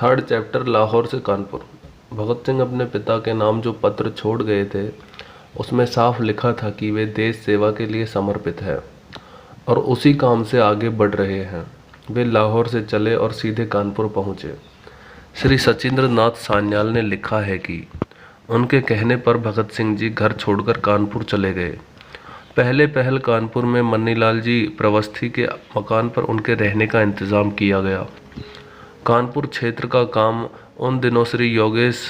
Third chapter Lahore से कानपुर। भगत सिंह अपने पिता के नाम जो पत्र छोड़ गए थे उसमें साफ लिखा था कि वे देश सेवा के लिए समर्पित है और उसी काम से आगे बढ़ रहे हैं। वे लाहौर से चले और सीधे कानपुर पहुंचे। श्री सचिंद्र नाथ सान्याल ने लिखा है कि उनके कहने पर भगत सिंह जी घर छोड़कर कानपुर चले गए। पहले पहल कानपुर में मन्नीलाल जी प्रवस्थी के मकान पर उनके रहने का इंतज़ाम किया गया। कानपुर क्षेत्र का काम उन दिनों श्री योगेश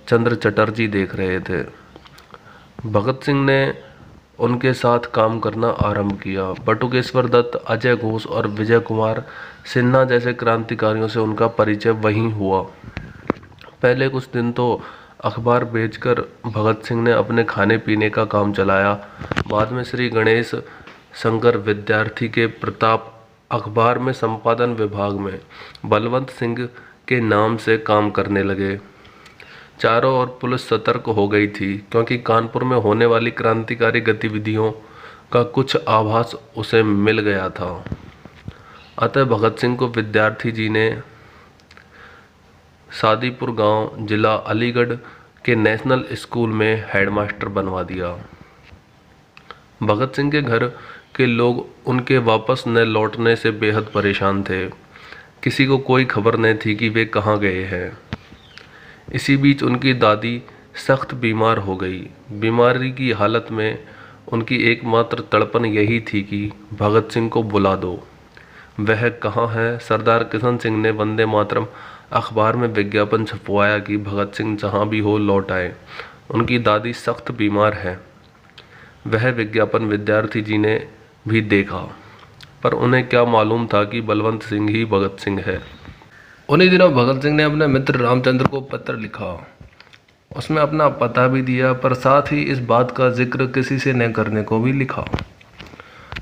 चंद्र चटर्जी देख रहे थे। भगत सिंह ने उनके साथ काम करना आरंभ किया। बटुकेश्वर दत्त, अजय घोष और विजय कुमार सिन्हा जैसे क्रांतिकारियों से उनका परिचय वहीं हुआ। पहले कुछ दिन तो अखबार बेचकर भगत सिंह ने अपने खाने पीने का काम चलाया। बाद में श्री गणेश शंकर विद्यार्थी के प्रताप अखबार में संपादन विभाग में बलवंत सिंह के नाम से काम करने लगे। चारों ओर पुलिस सतर्क हो गई थी क्योंकि कानपुर में होने वाली क्रांतिकारी गतिविधियों का कुछ आभास उसे मिल गया था। अतः भगत सिंह को विद्यार्थी जी ने सादीपुर गांव, जिला अलीगढ़ के नेशनल स्कूल में हेडमास्टर बनवा दिया। भगत सिंह के घर के लोग उनके वापस न लौटने से बेहद परेशान थे। किसी को कोई खबर नहीं थी कि वे कहाँ गए हैं। इसी बीच उनकी दादी सख्त बीमार हो गई। बीमारी की हालत में उनकी एकमात्र तड़पन यही थी कि भगत सिंह को बुला दो। वह कहाँ है? सरदार किशन सिंह ने वंदे मातरम अखबार में विज्ञापन छपवाया कि भगत सिंह जहाँ भी हो लौट आए, उनकी दादी सख्त बीमार है। वह विज्ञापन विद्यार्थी जी ने भी देखा, पर उन्हें क्या मालूम था कि बलवंत सिंह ही भगत सिंह है। उन्हीं दिनों भगत सिंह ने अपने मित्र रामचंद्र को पत्र लिखा। उसमें अपना पता भी दिया, पर साथ ही इस बात का जिक्र किसी से न करने को भी लिखा।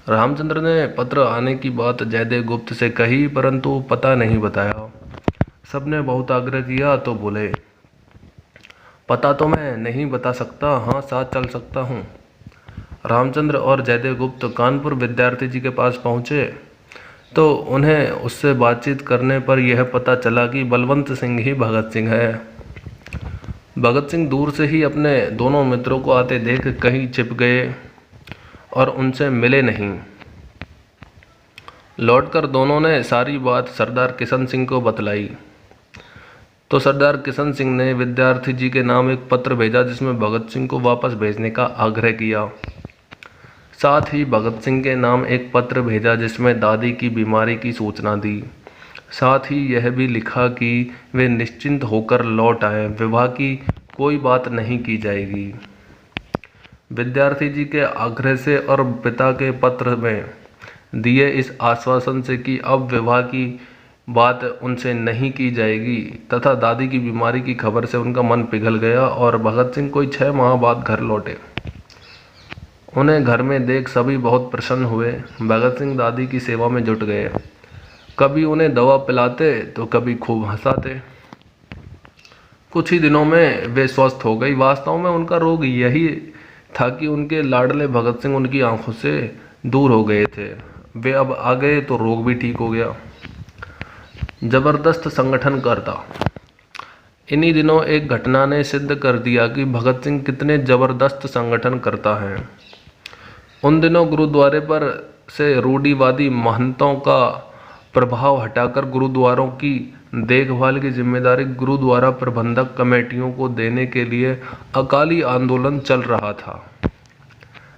रामचंद्र ने पत्र आने की बात जयदेव गुप्त से कही, परंतु पता नहीं बताया। सबने बहुत आग्रह किया तो बोले, पता तो मैं नहीं बता सकता, हाँ साथ चल सकता हूँ। रामचंद्र और जयदेव गुप्त कानपुर विद्यार्थी जी के पास पहुँचे तो उन्हें उससे बातचीत करने पर यह पता चला कि बलवंत सिंह ही भगत सिंह है। भगत सिंह दूर से ही अपने दोनों मित्रों को आते देख कहीं छिप गए और उनसे मिले नहीं। लौटकर दोनों ने सारी बात सरदार किशन सिंह को बतलाई तो सरदार किशन सिंह ने विद्यार्थी जी के नाम एक पत्र भेजा जिसमें भगत सिंह को वापस भेजने का आग्रह किया। साथ ही भगत सिंह के नाम एक पत्र भेजा जिसमें दादी की बीमारी की सूचना दी। साथ ही यह भी लिखा कि वे निश्चिंत होकर लौट आए, विवाह की कोई बात नहीं की जाएगी। विद्यार्थी जी के आग्रह से और पिता के पत्र में दिए इस आश्वासन से कि अब विवाह की बात उनसे नहीं की जाएगी तथा दादी की बीमारी की खबर से उनका मन पिघल गया और भगत सिंह कोई 6 माह बाद घर लौटे। उन्हें घर में देख सभी बहुत प्रसन्न हुए। भगत सिंह दादी की सेवा में जुट गए। कभी उन्हें दवा पिलाते तो कभी खूब हंसाते। कुछ ही दिनों में वे स्वस्थ हो गई। वास्तव में उनका रोग यही था कि उनके लाडले भगत सिंह उनकी आंखों से दूर हो गए थे। वे अब आ गए तो रोग भी ठीक हो गया। जबरदस्त संगठन करता। इन्हीं दिनों एक घटना ने सिद्ध कर दिया कि भगत सिंह कितने जबरदस्त संगठन करता है। उन दिनों गुरुद्वारे पर से रूढ़िवादी महंतों का प्रभाव हटाकर गुरुद्वारों की देखभाल की जिम्मेदारी गुरुद्वारा प्रबंधक कमेटियों को देने के लिए अकाली आंदोलन चल रहा था।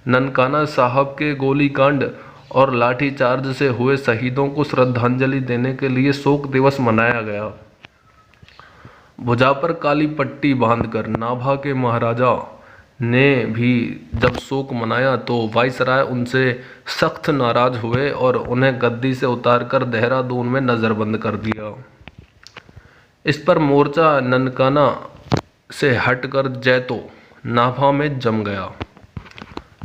ननकाना साहब के गोलीकांड और लाठीचार्ज से हुए शहीदों को श्रद्धांजलि देने के लिए शोक दिवस मनाया गया। भुजा पर काली पट्टी बांधकर नाभा के महाराजा ने भी जब शोक मनाया तो वायसराय उनसे सख्त नाराज हुए और उन्हें गद्दी से उतारकर देहरादून में नज़रबंद कर दिया। इस पर मोर्चा ननकाना से हटकर जैतो नाभा में जम गया।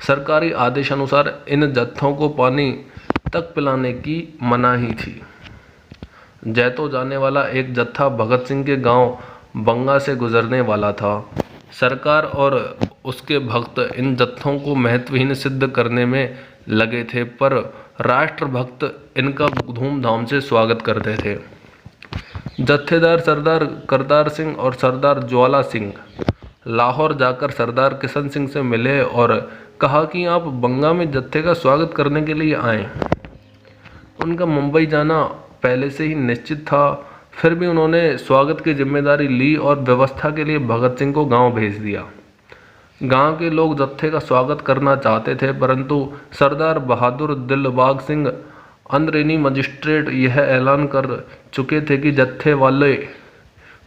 सरकारी आदेश अनुसार इन जत्थों को पानी तक पिलाने की मनाही थी। जैतो जाने वाला एक जत्था भगत सिंह के गांव बंगा से गुजरने वाला था। सरकार और उसके भक्त इन जत्थों को महत्वहीन सिद्ध करने में लगे थे, पर राष्ट्रभक्त इनका धूमधाम से स्वागत करते थे। जत्थेदार सरदार करतार सिंह और सरदार ज्वाला सिंह लाहौर जाकर सरदार किशन सिंह से मिले और कहा कि आप बंगा में जत्थे का स्वागत करने के लिए आए। उनका मुंबई जाना पहले से ही निश्चित था, फिर भी उन्होंने स्वागत की जिम्मेदारी ली और व्यवस्था के लिए भगत सिंह को गांव भेज दिया। गांव के लोग जत्थे का स्वागत करना चाहते थे, परंतु सरदार बहादुर दिलबाग सिंह अंदरूनी मजिस्ट्रेट यह ऐलान कर चुके थे कि जत्थे वाले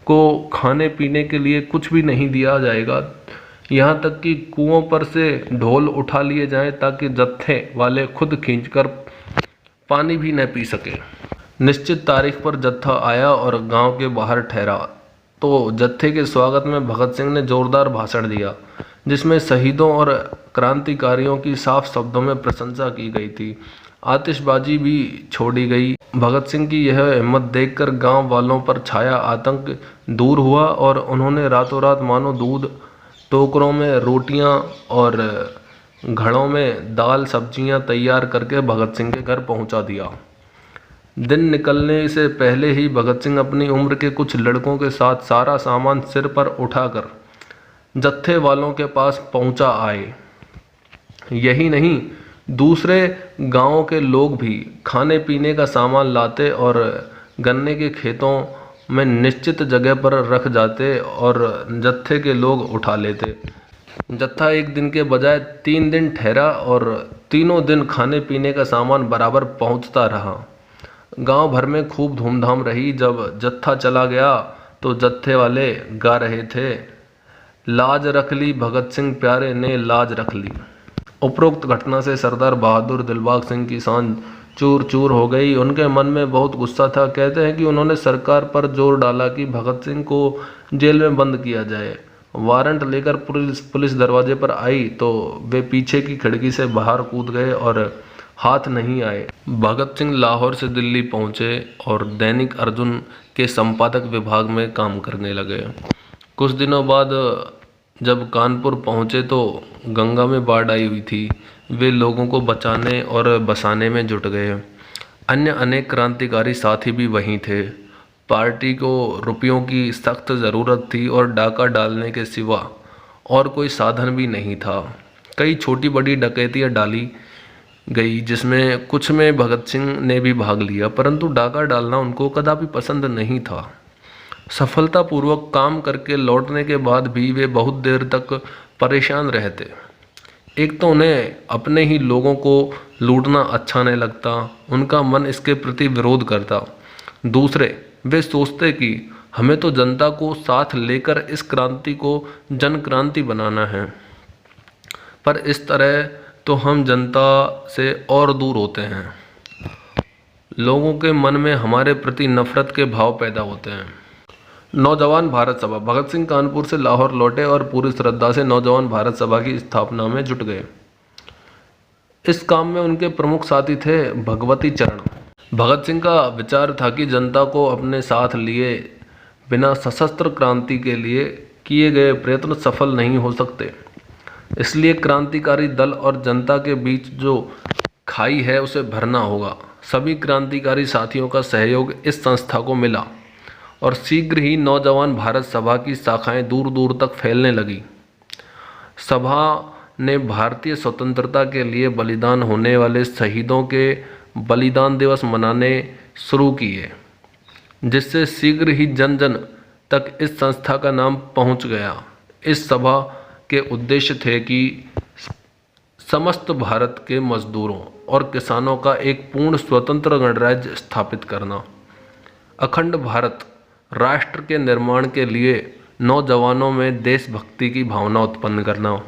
को खाने पीने के लिए कुछ भी नहीं दिया जाएगा, यहाँ तक कि कुओं पर से ढोल उठा लिए जाएं ताकि जत्थे वाले खुद खींचकर पानी भी न पी सके। निश्चित तारीख पर जत्था आया और गांव के बाहर ठहरा तो जत्थे के स्वागत में भगत सिंह ने जोरदार भाषण दिया, जिसमें शहीदों और क्रांतिकारियों की साफ शब्दों में प्रशंसा की गई थी। आतिशबाजी भी छोड़ी गई। भगत सिंह की यह हिम्मत देखकर गांव वालों पर छाया आतंक दूर हुआ और उन्होंने रातों रात मानो दूध, टोकरों में रोटियां और घड़ों में दाल सब्जियां तैयार करके भगत सिंह के घर पहुंचा दिया। दिन निकलने से पहले ही भगत सिंह अपनी उम्र के कुछ लड़कों के साथ सारा सामान सिर पर उठाकर जत्थे वालों के पास पहुंचा आए। यही नहीं, दूसरे गांवों के लोग भी खाने पीने का सामान लाते और गन्ने के खेतों में निश्चित जगह पर रख जाते और जत्थे के लोग उठा लेते। जत्था एक दिन के बजाय 3 दिन ठहरा और तीनों दिन खाने पीने का सामान बराबर पहुंचता रहा। गांव भर में खूब धूमधाम रही। जब जत्था चला गया तो जत्थे वाले गा रहे थे, लाज रख ली भगत सिंह प्यारे ने लाज रख ली। उपरोक्त घटना से सरदार बहादुर दिलबाग सिंह की शान चूर चूर हो गई। उनके मन में बहुत गुस्सा था। कहते हैं कि उन्होंने सरकार पर जोर डाला कि भगत सिंह को जेल में बंद किया जाए। वारंट लेकर पुलिस दरवाजे पर आई तो वे पीछे की खिड़की से बाहर कूद गए और हाथ नहीं आए। भगत सिंह लाहौर से दिल्ली पहुंचे और दैनिक अर्जुन के संपादक विभाग में काम करने लगे। कुछ दिनों बाद जब कानपुर पहुंचे तो गंगा में बाढ़ आई हुई थी। वे लोगों को बचाने और बसाने में जुट गए। अन्य अनेक क्रांतिकारी साथी भी वहीं थे। पार्टी को रुपयों की सख्त ज़रूरत थी और डाका डालने के सिवा और कोई साधन भी नहीं था। कई छोटी बड़ी डकैतियाँ डाली गई, जिसमें कुछ में भगत सिंह ने भी भाग लिया, परंतु डाका डालना उनको कदापि पसंद नहीं था। सफलतापूर्वक काम करके लौटने के बाद भी वे बहुत देर तक परेशान रहते। एक तो उन्हें अपने ही लोगों को लूटना अच्छा नहीं लगता, उनका मन इसके प्रति विरोध करता। दूसरे, वे सोचते कि हमें तो जनता को साथ लेकर इस क्रांति को जन क्रांति बनाना है, पर इस तरह तो हम जनता से और दूर होते हैं। लोगों के मन में हमारे प्रति नफरत के भाव पैदा होते हैं। नौजवान भारत सभा। भगत सिंह कानपुर से लाहौर लौटे और पूरी श्रद्धा से नौजवान भारत सभा की स्थापना में जुट गए। इस काम में उनके प्रमुख साथी थे भगवती चरण। भगत सिंह का विचार था कि जनता को अपने साथ लिए बिना सशस्त्र क्रांति के लिए किए गए प्रयत्न सफल नहीं हो सकते। इसलिए क्रांतिकारी दल और जनता के बीच जो खाई है उसे भरना होगा। सभी क्रांतिकारी साथियों का सहयोग इस संस्था को मिला और शीघ्र ही नौजवान भारत सभा की शाखाएं दूर दूर तक फैलने लगी। सभा ने भारतीय स्वतंत्रता के लिए बलिदान होने वाले शहीदों के बलिदान दिवस मनाने शुरू किए, जिससे शीघ्र ही जन जन तक इस संस्था का नाम पहुंच गया। इस सभा के उद्देश्य थे कि समस्त भारत के मजदूरों और किसानों का एक पूर्ण स्वतंत्र गणराज्य स्थापित करना, अखंड भारत राष्ट्र के निर्माण के लिए नौजवानों में देशभक्ति की भावना उत्पन्न करना,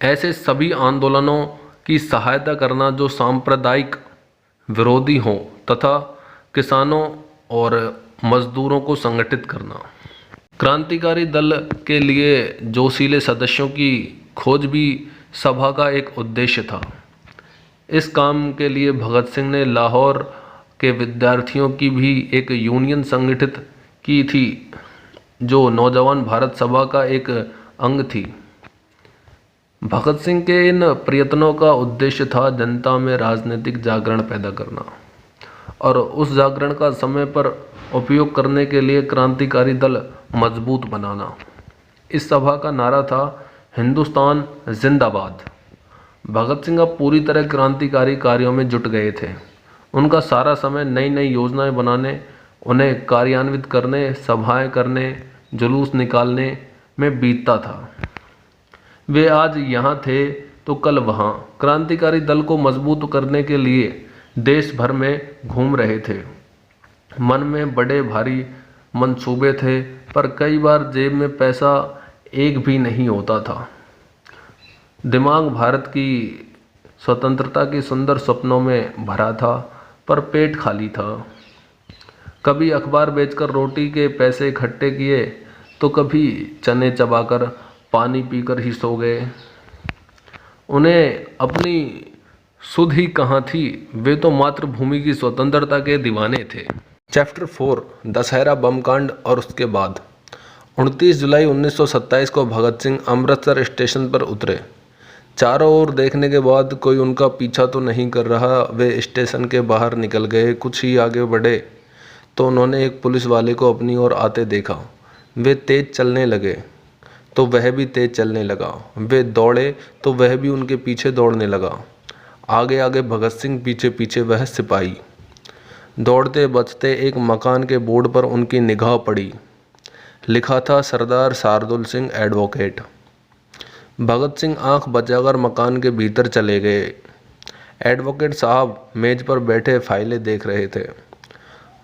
ऐसे सभी आंदोलनों की सहायता करना जो सांप्रदायिक विरोधी हों तथा किसानों और मजदूरों को संगठित करना। क्रांतिकारी दल के लिए जोशीले सदस्यों की खोज भी सभा का एक उद्देश्य था। इस काम के लिए भगत सिंह ने लाहौर के विद्यार्थियों की भी एक यूनियन संगठित की थी, जो नौजवान भारत सभा का एक अंग थी। भगत सिंह के इन प्रयत्नों का उद्देश्य था जनता में राजनीतिक जागरण पैदा करना और उस जागरण का समय पर उपयोग करने के लिए क्रांतिकारी दल मजबूत बनाना। इस सभा का नारा था हिंदुस्तान जिंदाबाद। भगत सिंह अब पूरी तरह क्रांतिकारी कार्यों में जुट गए थे। उनका सारा समय नई नई योजनाएं बनाने, उन्हें कार्यान्वित करने, सभाएं करने, जुलूस निकालने में बीतता था। वे आज यहाँ थे तो कल वहाँ। क्रांतिकारी दल को मजबूत करने के लिए देश भर में घूम रहे थे। मन में बड़े भारी मंसूबे थे, पर कई बार जेब में पैसा एक भी नहीं होता था। दिमाग भारत की स्वतंत्रता के सुंदर सपनों में भरा था, पर पेट खाली था। कभी अखबार बेचकर रोटी के पैसे इकट्ठे किए, तो कभी चने चबाकर पानी पीकर ही सो गए। उन्हें अपनी सुध ही कहाँ थी, वे तो मातृभूमि की स्वतंत्रता के दीवाने थे। चैप्टर 4 दशहरा बम कांड और उसके बाद। 29 जुलाई 1927 को भगत सिंह अमृतसर स्टेशन पर उतरे। चारों ओर देखने के बाद कोई उनका पीछा तो नहीं कर रहा। वे स्टेशन के बाहर निकल गए। कुछ ही आगे बढ़े तो उन्होंने एक पुलिस वाले को अपनी ओर आते देखा। वे तेज चलने लगे तो वह भी तेज चलने लगा। वे दौड़े तो वह भी उनके पीछे दौड़ने लगा। आगे आगे भगत सिंह, पीछे पीछे वह सिपाही। दौड़ते बचते एक मकान के बोर्ड पर उनकी निगाह पड़ी। लिखा था सरदार शार्दुल सिंह एडवोकेट। भगत सिंह आंख बचाकर मकान के भीतर चले गए। एडवोकेट साहब मेज पर बैठे फाइलें देख रहे थे।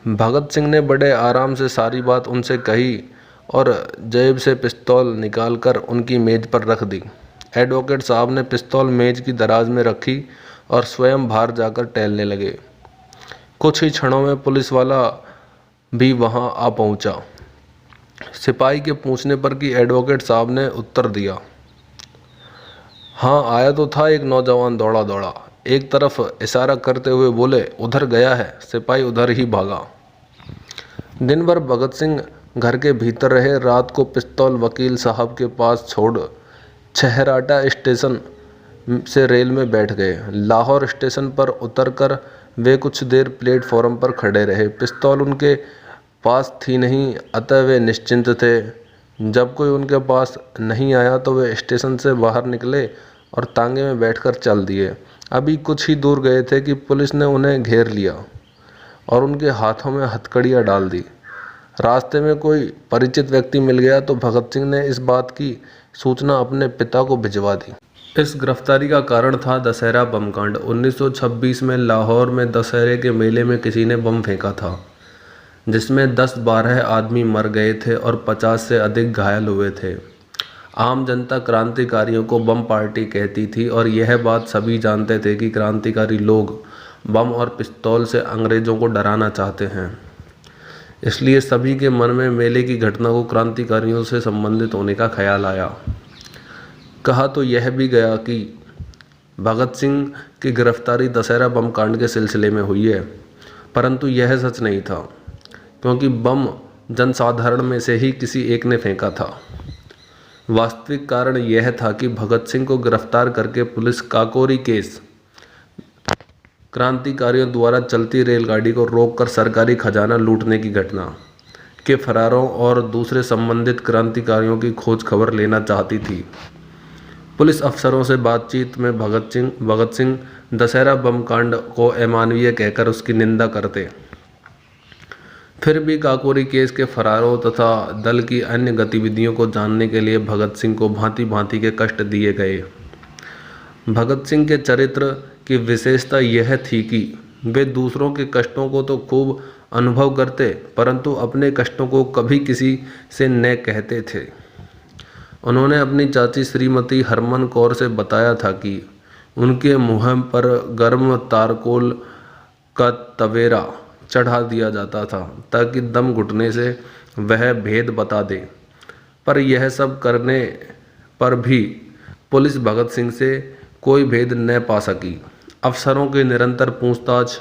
भगत सिंह ने बड़े आराम से सारी बात उनसे कही और जेब से पिस्तौल निकालकर उनकी मेज पर रख दी। एडवोकेट साहब ने पिस्तौल मेज की दराज में रखी और स्वयं बाहर जाकर टहलने लगे। कुछ ही क्षणों में पुलिस वाला भी वहां आ पहुंचा। सिपाही के पूछने पर कि एडवोकेट साहब ने उत्तर दिया, हाँ आया तो था एक नौजवान दौड़ा दौड़ा। एक तरफ इशारा करते हुए बोले, उधर गया है। सिपाही उधर ही भागा। दिन भर भगत सिंह घर के भीतर रहे। रात को पिस्तौल वकील साहब के पास छोड़ छहराटा स्टेशन से रेल में बैठ गए। लाहौर स्टेशन पर उतरकर वे कुछ देर प्लेटफॉर्म पर खड़े रहे। पिस्तौल उनके पास थी नहीं, अतः वे निश्चिंत थे। जब कोई उनके पास नहीं आया तो वे स्टेशन से बाहर निकले और तांगे में बैठकर चल दिए। अभी कुछ ही दूर गए थे कि पुलिस ने उन्हें घेर लिया और उनके हाथों में हथकड़ियाँ डाल दी। रास्ते में कोई परिचित व्यक्ति मिल गया तो भगत सिंह ने इस बात की सूचना अपने पिता को भिजवा दी। इस गिरफ्तारी का कारण था दशहरा बम कांड। 1926 में लाहौर में दशहरे के मेले में किसी ने बम फेंका था, जिसमें 10-12 आदमी मर गए थे और 50 से अधिक घायल हुए थे। आम जनता क्रांतिकारियों को बम पार्टी कहती थी और यह बात सभी जानते थे कि क्रांतिकारी लोग बम और पिस्तौल से अंग्रेज़ों को डराना चाहते हैं। इसलिए सभी के मन में मेले की घटना को क्रांतिकारियों से संबंधित होने का ख्याल आया। कहा तो यह भी गया कि भगत सिंह की गिरफ्तारी दशहरा बम कांड के सिलसिले में हुई है, परंतु यह सच नहीं था, क्योंकि बम जनसाधारण में से ही किसी एक ने फेंका था। वास्तविक कारण यह था कि भगत सिंह को गिरफ्तार करके पुलिस काकोरी केस, क्रांतिकारियों द्वारा चलती रेलगाड़ी को रोककर सरकारी खजाना लूटने की घटना के फरारों और दूसरे संबंधित क्रांतिकारियों की खोज खबर लेना चाहती थी। पुलिस अफसरों से बातचीत में भगत सिंह दशहरा बम कांड को अमानवीय कहकर उसकी निंदा करते। फिर भी काकोरी केस के फरारों तथा दल की अन्य गतिविधियों को जानने के लिए भगत सिंह को भांति भांति के कष्ट दिए गए। भगत सिंह के चरित्र की विशेषता यह थी कि वे दूसरों के कष्टों को तो खूब अनुभव करते, परंतु अपने कष्टों को कभी किसी से न कहते थे। उन्होंने अपनी चाची श्रीमती हरमन कौर से बताया था कि उनके मुँह पर गर्म तारकोल का तवेरा चढ़ा दिया जाता था ताकि दम घुटने से वह भेद बता दे। पर यह सब करने पर भी पुलिस भगत सिंह से कोई भेद न पा सकी। अफसरों की निरंतर पूछताछ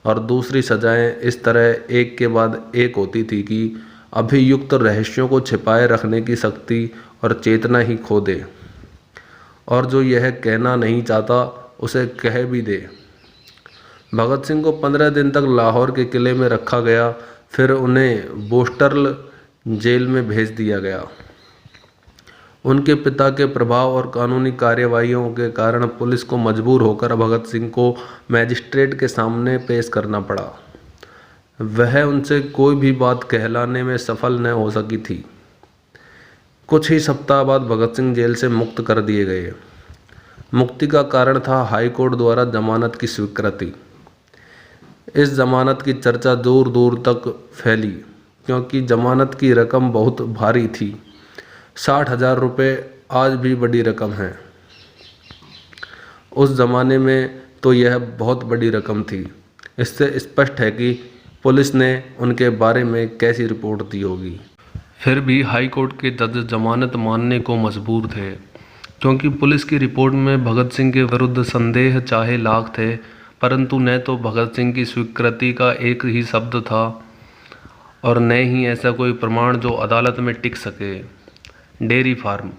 और दूसरी सजाएं इस तरह एक के बाद एक होती थी कि अभियुक्त रहस्यों को छिपाए रखने की शक्ति और चेतना ही खो दे, और जो यह कहना नहीं चाहता उसे कह भी दे। भगत सिंह को 15 दिन तक लाहौर के किले में रखा गया। फिर उन्हें बोस्टर्ल जेल में भेज दिया गया। उनके पिता के प्रभाव और कानूनी कार्यवाहियों के कारण पुलिस को मजबूर होकर भगत सिंह को मजिस्ट्रेट के सामने पेश करना पड़ा। वह उनसे कोई भी बात कहलाने में सफल न हो सकी थी। कुछ ही सप्ताह बाद भगत सिंह जेल से मुक्त कर दिए गए। मुक्ति का कारण था हाई कोर्ट द्वारा जमानत की स्वीकृति। इस जमानत की चर्चा दूर दूर तक फैली क्योंकि जमानत की रकम बहुत भारी थी। 60,000 रुपये आज भी बड़ी रकम है। उस ज़माने में तो यह बहुत बड़ी रकम थी। इससे स्पष्ट है कि पुलिस ने उनके बारे में कैसी रिपोर्ट दी होगी। फिर भी हाई कोर्ट के जज जमानत मानने को मजबूर थे क्योंकि पुलिस की रिपोर्ट में भगत सिंह के विरुद्ध संदेह चाहे लाख थे, परंतु न तो भगत सिंह की स्वीकृति का एक ही शब्द था और न ही ऐसा कोई प्रमाण जो अदालत में टिक सके। Dairy farm.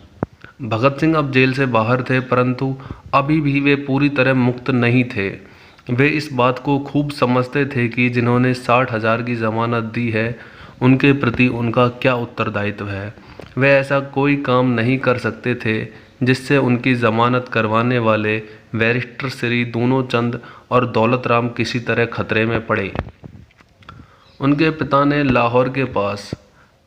भगत सिंह अब जेल से बाहर थे, परंतु अभी भी वे पूरी तरह मुक्त नहीं थे। वे इस बात को खूब समझते थे कि जिन्होंने 60,000 की जमानत दी है उनके प्रति उनका क्या उत्तरदायित्व है। वे ऐसा कोई काम नहीं कर सकते थे जिससे उनकी जमानत करवाने वाले बैरिस्टर श्री दूनो चंद और दौलत राम किसी तरह खतरे में पड़े। उनके पिता ने लाहौर के पास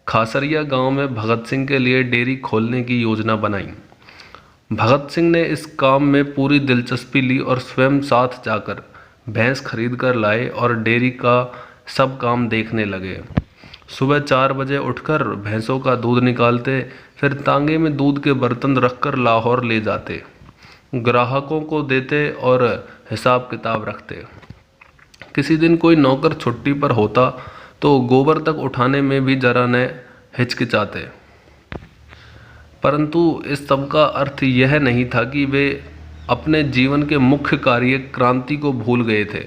खासरिया गांव में भगत सिंह के लिए डेयरी खोलने की योजना बनाई। भगत सिंह ने इस काम में पूरी दिलचस्पी ली और स्वयं साथ जाकर भैंस खरीद कर लाए और डेयरी का सब काम देखने लगे। सुबह 4 बजे उठकर भैंसों का दूध निकालते, फिर तांगे में दूध के बर्तन रखकर लाहौर ले जाते, ग्राहकों को देते और हिसाब किताब रखते। किसी दिन कोई नौकर छुट्टी पर होता तो गोबर तक उठाने में भी जरा न हिचकिचाते, परंतु इस सब का अर्थ यह नहीं था कि वे अपने जीवन के मुख्य कार्य क्रांति को भूल गए थे।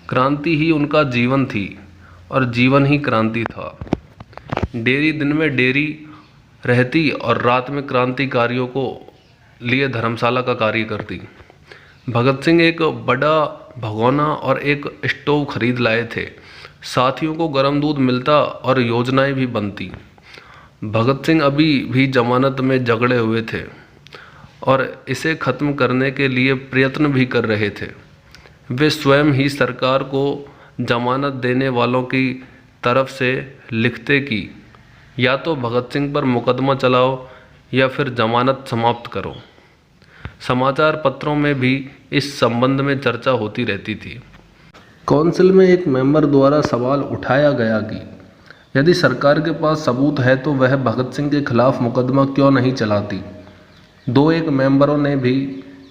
क्रांति ही उनका जीवन थी और जीवन ही क्रांति था। डेयरी दिन में डेयरी रहती और रात में क्रांतिकारियों को लिए धर्मशाला का कार्य करती। भगत सिंह एक बड़ा भगोना और एक स्टोव खरीद लाए थे। साथियों को गर्म दूध मिलता और योजनाएं भी बनती। भगत सिंह अभी भी जमानत में जकड़े हुए थे और इसे ख़त्म करने के लिए प्रयत्न भी कर रहे थे। वे स्वयं ही सरकार को जमानत देने वालों की तरफ से लिखते कि या तो भगत सिंह पर मुकदमा चलाओ या फिर जमानत समाप्त करो। समाचार पत्रों में भी इस संबंध में चर्चा होती रहती थी। काउंसिल में एक मेंबर द्वारा सवाल उठाया गया कि यदि सरकार के पास सबूत है तो वह भगत सिंह के खिलाफ मुकदमा क्यों नहीं चलाती। 2 मेंबरों ने भी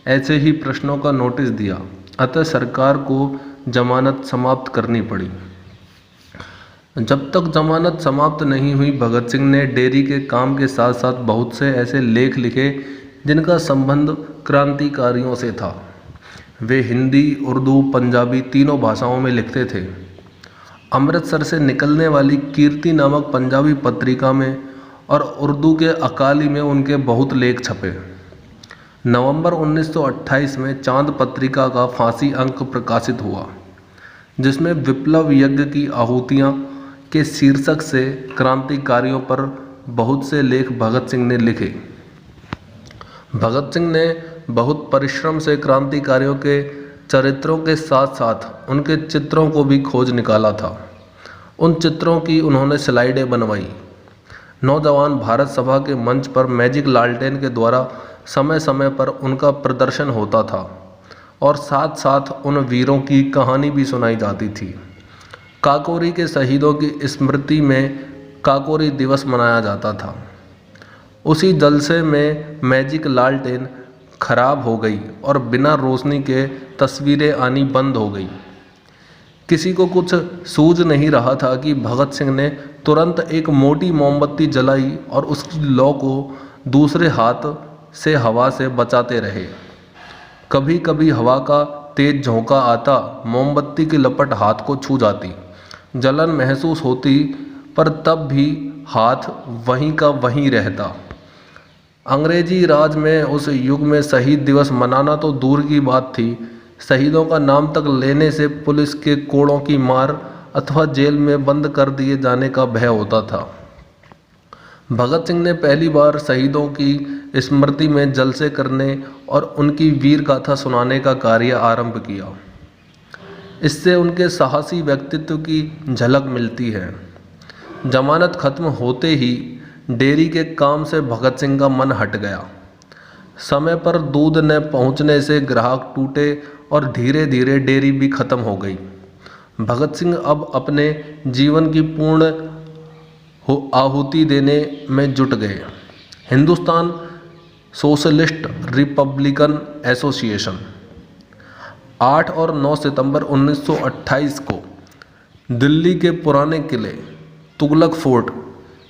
ऐसे ही प्रश्नों का नोटिस दिया, अतः सरकार को जमानत समाप्त करनी पड़ी। जब तक जमानत समाप्त नहीं हुई, भगत सिंह ने डेयरी के काम के साथ साथ बहुत से ऐसे लेख लिखे जिनका संबंध क्रांतिकारियों से था। वे हिंदी, उर्दू, पंजाबी तीनों भाषाओं में लिखते थे। अमृतसर से निकलने वाली कीर्ति नामक पंजाबी पत्रिका में और उर्दू के अकाली में उनके बहुत लेख छपे। नवंबर 1928 में चांद पत्रिका का फांसी अंक प्रकाशित हुआ, जिसमें विप्लव यज्ञ की आहुतियाँ के शीर्षक से क्रांतिकारियों पर बहुत से लेख भगत सिंह ने लिखे। भगत सिंह ने बहुत परिश्रम से क्रांतिकारियों के चरित्रों के साथ साथ उनके चित्रों को भी खोज निकाला था। उन चित्रों की उन्होंने स्लाइडें बनवाई। नौजवान भारत सभा के मंच पर मैजिक लालटेन के द्वारा समय समय पर उनका प्रदर्शन होता था और साथ साथ उन वीरों की कहानी भी सुनाई जाती थी। काकोरी के शहीदों की स्मृति में काकोरी दिवस मनाया जाता था। उसी जलसे में मैजिक लालटेन खराब हो गई और बिना रोशनी के तस्वीरें आनी बंद हो गई। किसी को कुछ सूझ नहीं रहा था कि भगत सिंह ने तुरंत एक मोटी मोमबत्ती जलाई और उसकी लौ को दूसरे हाथ से हवा से बचाते रहे। कभी कभी हवा का तेज झोंका आता, मोमबत्ती की लपट हाथ को छू जाती, जलन महसूस होती, पर तब भी हाथ वहीं का वहीं रहता। अंग्रेजी राज में उस युग में शहीद दिवस मनाना तो दूर की बात थी, शहीदों का नाम तक लेने से पुलिस के कोड़ों की मार अथवा जेल में बंद कर दिए जाने का भय होता था। भगत सिंह ने पहली बार शहीदों की स्मृति में जलसे करने और उनकी वीर गाथा सुनाने का कार्य आरंभ किया। इससे उनके साहसी व्यक्तित्व की झलक मिलती है। जमानत खत्म होते ही डेयरी के काम से भगत सिंह का मन हट गया। समय पर दूध न पहुंचने से ग्राहक टूटे और धीरे धीरे डेयरी भी खत्म हो गई। भगत सिंह अब अपने जीवन की पूर्ण आहुति देने में जुट गए। हिंदुस्तान सोशलिस्ट रिपब्लिकन एसोसिएशन 8 और 9 सितंबर 1928 को दिल्ली के पुराने किले तुगलक फोर्ट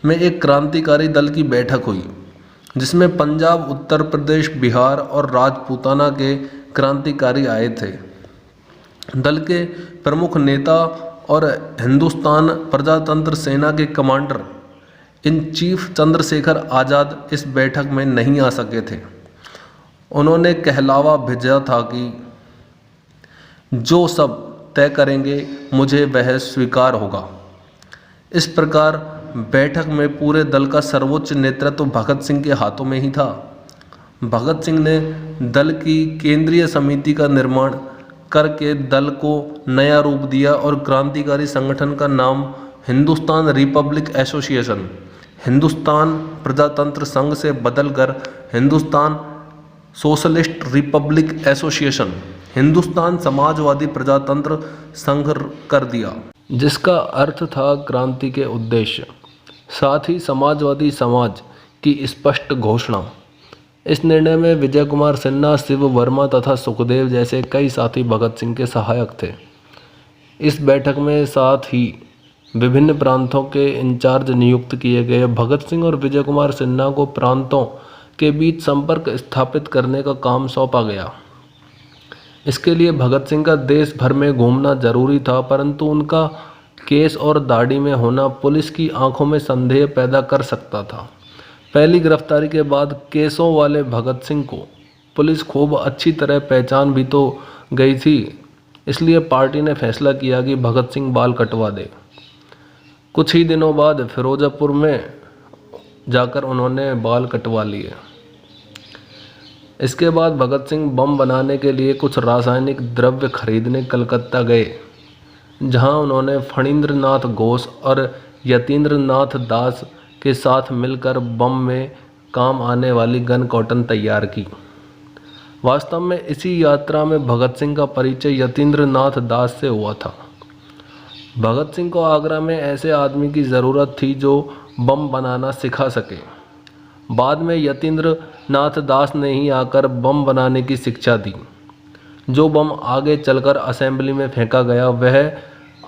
में एक क्रांतिकारी दल की बैठक हुई, जिसमें पंजाब, उत्तर प्रदेश, बिहार और राजपूताना के क्रांतिकारी आए थे। दल के प्रमुख नेता और हिंदुस्तान प्रजातंत्र सेना के commander in chief Chandrashekhar Azad इस बैठक में नहीं आ सके थे। उन्होंने कहलावा भेजा था कि जो सब तय करेंगे मुझे वह स्वीकार होगा। इस प्रकार बैठक में पूरे दल का सर्वोच्च नेतृत्व भगत सिंह के हाथों में ही था। भगत सिंह ने दल की केंद्रीय समिति का निर्माण करके दल को नया रूप दिया और क्रांतिकारी संगठन का नाम हिंदुस्तान रिपब्लिक एसोसिएशन, हिंदुस्तान प्रजातंत्र संघ से बदलकर Hindustan socialist Republic association, Hindustan Samajwadi प्रजातंत्र संघ कर दिया, जिसका अर्थ था क्रांति के उद्देश्य, साथ ही समाजवादी समाज की स्पष्ट घोषणा। इस निर्णय में विजय कुमार सिन्हा, शिव वर्मा तथा सुखदेव जैसे कई साथी भगत सिंह के सहायक थे। इस बैठक में साथ ही विभिन्न प्रांतों के इंचार्ज नियुक्त किए गए। भगत सिंह और विजय कुमार सिन्हा को प्रांतों के बीच संपर्क स्थापित करने का काम सौंपा गया। इसके लिए भगत सिंह का देश भर में घूमना जरूरी था, परंतु उनका केस और दाढ़ी में होना पुलिस की आंखों में संदेह पैदा कर सकता था। पहली गिरफ्तारी के बाद केसों वाले भगत सिंह को पुलिस खूब अच्छी तरह पहचान भी तो गई थी, इसलिए पार्टी ने फैसला किया कि भगत सिंह बाल कटवा दे। कुछ ही दिनों बाद फिरोजापुर में जाकर उन्होंने बाल कटवा लिए। इसके बाद भगत सिंह बम बनाने के लिए कुछ रासायनिक द्रव्य खरीदने कलकत्ता गए, जहां उन्होंने फणींद्र नाथ घोष और यतीन्द्र नाथ दास के साथ मिलकर बम में काम आने वाली गन कॉटन तैयार की। वास्तव में इसी यात्रा में भगत सिंह का परिचय यतीन्द्र नाथ दास से हुआ था। भगत सिंह को आगरा में ऐसे आदमी की ज़रूरत थी जो बम बनाना सिखा सके। बाद में यतीन्द्र नाथ दास ने ही आकर बम बनाने की शिक्षा दी। जो बम आगे चलकर असेंबली में फेंका गया वह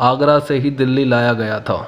आगरा से ही दिल्ली लाया गया था।